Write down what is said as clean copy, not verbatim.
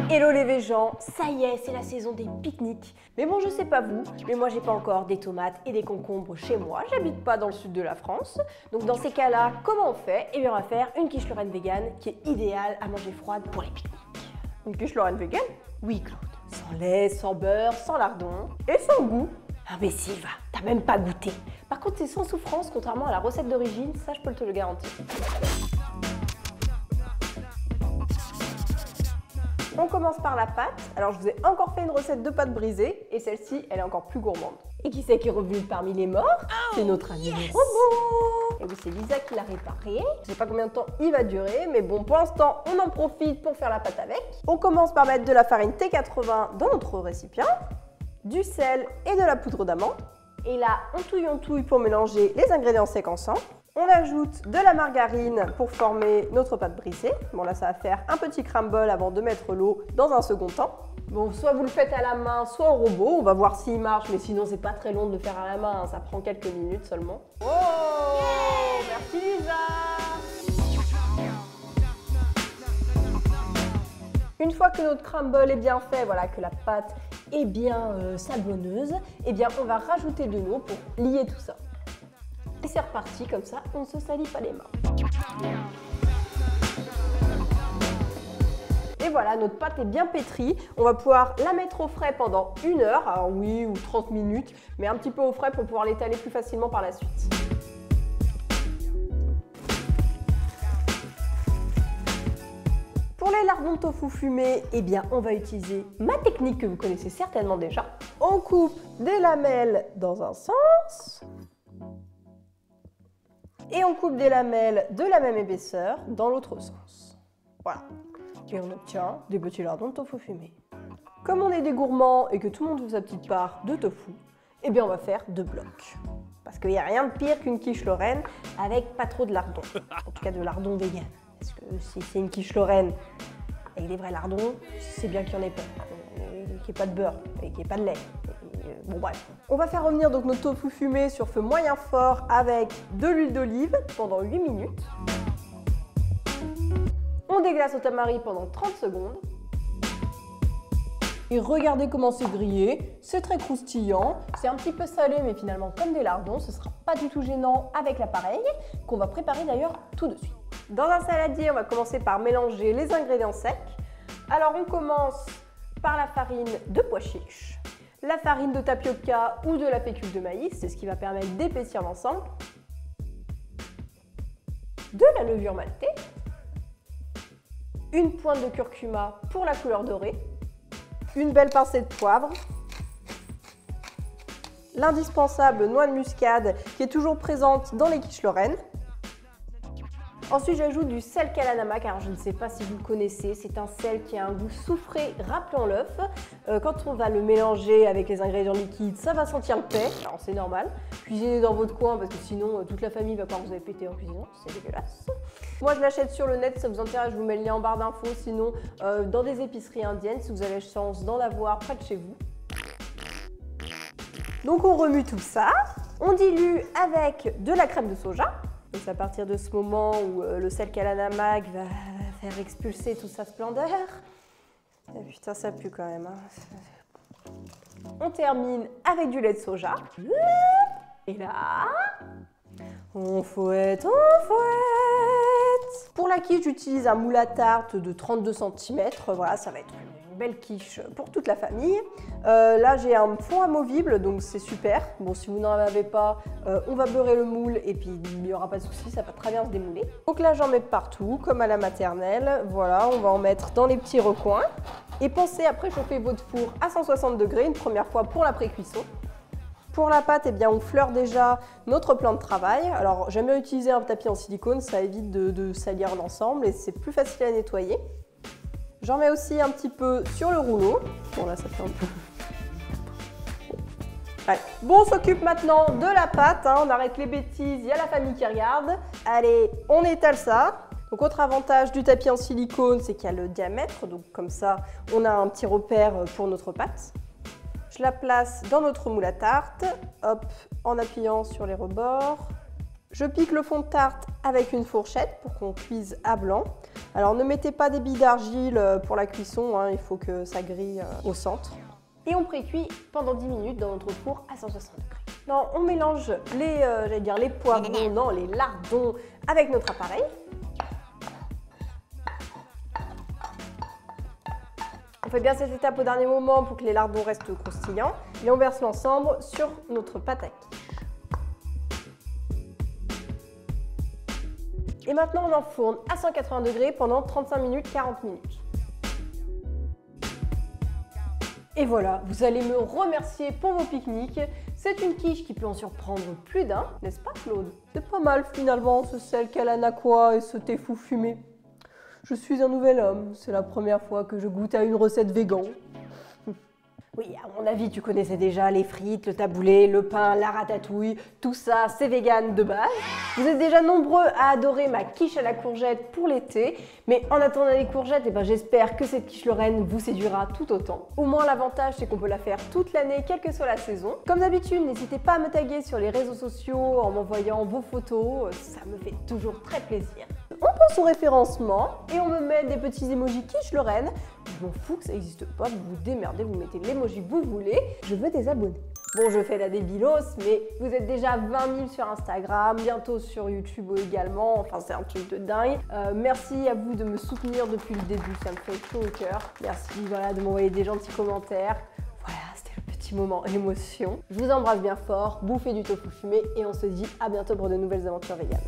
Hello les végans, ça y est, c'est la saison des pique-niques. Mais bon, je sais pas vous, mais moi j'ai pas encore des tomates et des concombres chez moi, j'habite pas dans le sud de la France. Donc dans ces cas-là, comment on fait? Eh bien on va faire une quiche Lorraine végane qui est idéale à manger froide pour les pique-niques. Une quiche Lorraine végane? Oui Claude. Sans lait, sans beurre, sans lardon et sans goût. Imbécile, va, t'as même pas goûté. Par contre c'est sans souffrance, contrairement à la recette d'origine, ça je peux te le garantir. On commence par la pâte. Alors je vous ai encore fait une recette de pâte brisée et celle-ci elle est encore plus gourmande. Et qui c'est qui est revenu parmi les morts? C'est notre ami le robot. Et oui, c'est Lisa qui l'a réparé. Je sais pas combien de temps il va durer, mais bon, pour l'instant on en profite pour faire la pâte avec. On commence par mettre de la farine T80 dans notre récipient, du sel et de la poudre d'amande. Et là on touille pour mélanger les ingrédients secs ensemble. On ajoute de la margarine pour former notre pâte brisée. Bon là ça va faire un petit crumble avant de mettre l'eau dans un second temps. Bon, soit vous le faites à la main, soit au robot. On va voir s'il marche, mais sinon c'est pas très long de le faire à la main, hein. Ça prend quelques minutes seulement. Oh, merci Lisa. Une fois que notre crumble est bien fait, voilà, que la pâte est bien sablonneuse, eh bien on va rajouter de l'eau pour lier tout ça. Et c'est reparti, comme ça, on ne se salit pas les mains. Et voilà, notre pâte est bien pétrie. On va pouvoir la mettre au frais pendant 1 heure, alors oui, ou 30 minutes, mais un petit peu au frais pour pouvoir l'étaler plus facilement par la suite. Pour les lardons de tofu fumés, eh bien, on va utiliser ma technique que vous connaissez certainement déjà. On coupe des lamelles dans un sens. Et on coupe des lamelles de la même épaisseur dans l'autre sens. Voilà. Et on obtient des petits lardons de tofu fumé. Comme on est des gourmands et que tout le monde veut sa petite part de tofu, eh bien on va faire 2 blocs. Parce qu'il n'y a rien de pire qu'une quiche Lorraine avec pas trop de lardons. En tout cas de lardons vegan. Parce que si c'est une quiche Lorraine avec des vrais lardons, c'est bien qu'il n'y en ait pas. Qu'il n'y ait pas de beurre et qu'il n'y ait pas de lait. Bon bref. On va faire revenir donc notre tofu fumé sur feu moyen fort avec de l'huile d'olive pendant 8 minutes. On déglace au tamari pendant 30 secondes. Et regardez comment c'est grillé, c'est très croustillant, c'est un petit peu salé mais finalement comme des lardons, ce sera pas du tout gênant avec l'appareil qu'on va préparer d'ailleurs tout de suite. Dans un saladier, on va commencer par mélanger les ingrédients secs. Alors on commence par la farine de pois chiches, la farine de tapioca ou de la fécule de maïs, c'est ce qui va permettre d'épaissir l'ensemble, de la levure maltée, une pointe de curcuma pour la couleur dorée, une belle pincée de poivre, l'indispensable noix de muscade qui est toujours présente dans les quiches Lorraine. Ensuite, j'ajoute du sel Kalanama, car je ne sais pas si vous le connaissez, c'est un sel qui a un goût soufré rappelant l'œuf. Quand on va le mélanger avec les ingrédients liquides, ça va sentir le paix, alors c'est normal. Cuisinez dans votre coin parce que sinon toute la famille va croire que vous avez pété en cuisinant, c'est dégueulasse. Moi je l'achète sur le net, si ça vous intéresse, je vous mets le lien en barre d'infos, sinon dans des épiceries indiennes, si vous avez la chance d'en avoir près de chez vous. Donc on remue tout ça, on dilue avec de la crème de soja. Et c'est à partir de ce moment où le sel Kalanama va faire expulser toute sa splendeur. Et putain, ça pue quand même. Hein. On termine avec du lait de soja. Et là, on fouette, on fouette. Pour la quiche, j'utilise un moule à tarte de 32 cm. Voilà, ça va être une belle quiche pour toute la famille. Là, j'ai un fond amovible, donc c'est super. Bon, si vous n'en avez pas, on va beurrer le moule et puis il n'y aura pas de souci, ça va très bien se démouler. Donc là, j'en mets partout, comme à la maternelle. Voilà, on va en mettre dans les petits recoins. Et pensez à préchauffer votre four à 160 degrés une première fois pour la pré-cuisson. Pour la pâte, eh bien, on fleure déjà notre plan de travail. Alors, j'aime bien utiliser un tapis en silicone, ça évite de salir l'ensemble et c'est plus facile à nettoyer. J'en mets aussi un petit peu sur le rouleau. Bon, là, ça fait un peu... Allez. Bon, on s'occupe maintenant de la pâte, hein. On arrête les bêtises, il y a la famille qui regarde. Allez, on étale ça. Donc, autre avantage du tapis en silicone, c'est qu'il y a le diamètre. Donc, comme ça, on a un petit repère pour notre pâte. Je la place dans notre moule à tarte, hop, en appuyant sur les rebords. Je pique le fond de tarte avec une fourchette pour qu'on cuise à blanc. Alors ne mettez pas des billes d'argile pour la cuisson, hein, il faut que ça grille au centre. Et on précuit pendant 10 minutes dans notre four à 160 degrés. Non, on mélange les poivrons, non, les lardons avec notre appareil. On fait bien cette étape au dernier moment pour que les lardons restent croustillants. Et on verse l'ensemble sur notre pâte à quiche. Et maintenant, on enfourne à 180 degrés pendant 35 minutes, 40 minutes. Et voilà, vous allez me remercier pour vos pique-niques. C'est une quiche qui peut en surprendre plus d'un, n'est-ce pas Claude? C'est pas mal finalement ce sel calanacois et ce thé fou fumé. Je suis un nouvel homme, c'est la première fois que je goûte à une recette végan. Oui, à mon avis, tu connaissais déjà les frites, le taboulé, le pain, la ratatouille, tout ça, c'est vegan de base. Vous êtes déjà nombreux à adorer ma quiche à la courgette pour l'été, mais en attendant les courgettes, j'espère que cette quiche lorraine vous séduira tout autant. Au moins, l'avantage, c'est qu'on peut la faire toute l'année, quelle que soit la saison. Comme d'habitude, n'hésitez pas à me taguer sur les réseaux sociaux en m'envoyant vos photos, ça me fait toujours très plaisir. On pense au référencement et on me met des petits emojis quiche lorraine. Je m'en fous que ça n'existe pas, vous vous démerdez, vous mettez l'emoji que vous voulez. Je veux des abonnés. Bon, je fais la débilos, mais vous êtes déjà 20 000 sur Instagram, bientôt sur YouTube également, enfin c'est un truc de dingue. Merci à vous de me soutenir depuis le début, ça me fait chaud au cœur. Merci de m'envoyer des gentils commentaires. Voilà, c'était le petit moment émotion. Je vous embrasse bien fort, bouffez du tofu fumé et on se dit à bientôt pour de nouvelles aventures véganes.